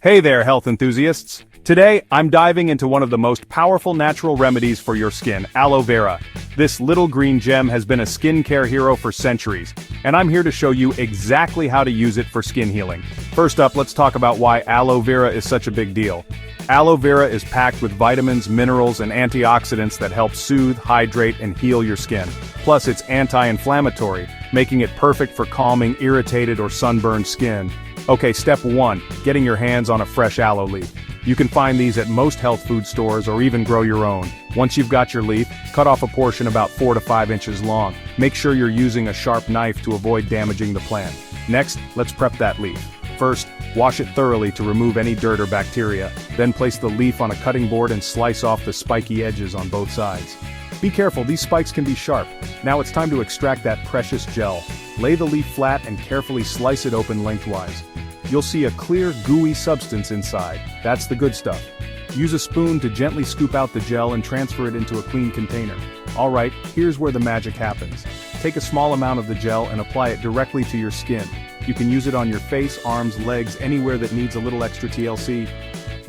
Hey there, health enthusiasts! Today, I'm diving into one of the most powerful natural remedies for your skin, aloe vera. This little green gem has been a skincare hero for centuries, and I'm here to show you exactly how to use it for skin healing. First up, let's talk about why aloe vera is such a big deal. Aloe vera is packed with vitamins, minerals, and antioxidants that help soothe, hydrate, and heal your skin. Plus, it's anti-inflammatory, making it perfect for calming irritated or sunburned skin. Okay, step 1, getting your hands on a fresh aloe leaf. You can find these at most health food stores or even grow your own. Once you've got your leaf, cut off a portion about 4 to 5 inches long. Make sure you're using a sharp knife to avoid damaging the plant. Next, let's prep that leaf. First, wash it thoroughly to remove any dirt or bacteria. Then place the leaf on a cutting board and slice off the spiky edges on both sides. Be careful, these spikes can be sharp. Now it's time to extract that precious gel. Lay the leaf flat and carefully slice it open lengthwise. You'll see a clear, gooey substance inside. That's the good stuff. Use a spoon to gently scoop out the gel and transfer it into a clean container. Alright, here's where the magic happens. Take a small amount of the gel and apply it directly to your skin. You can use it on your face, arms, legs, anywhere that needs a little extra TLC.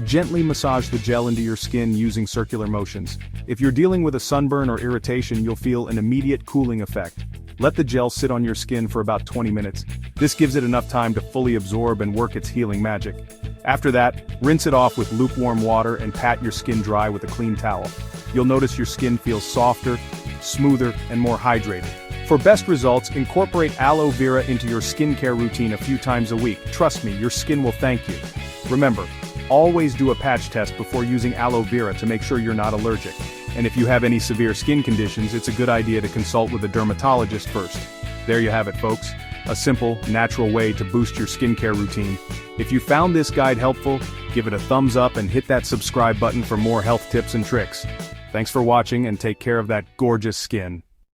Gently massage the gel into your skin using circular motions. If you're dealing with a sunburn or irritation, you'll feel an immediate cooling effect. Let the gel sit on your skin for about 20 minutes. This gives it enough time to fully absorb and work its healing magic. After that, rinse it off with lukewarm water and pat your skin dry with a clean towel. You'll notice your skin feels softer, smoother, and more hydrated. For best results, incorporate aloe vera into your skincare routine a few times a week. Trust me, your skin will thank you. Remember, always do a patch test before using aloe vera to make sure you're not allergic. And if you have any severe skin conditions, it's a good idea to consult with a dermatologist first. There you have it, folks. A simple, natural way to boost your skincare routine. If you found this guide helpful, give it a thumbs up and hit that subscribe button for more health tips and tricks. Thanks for watching and take care of that gorgeous skin.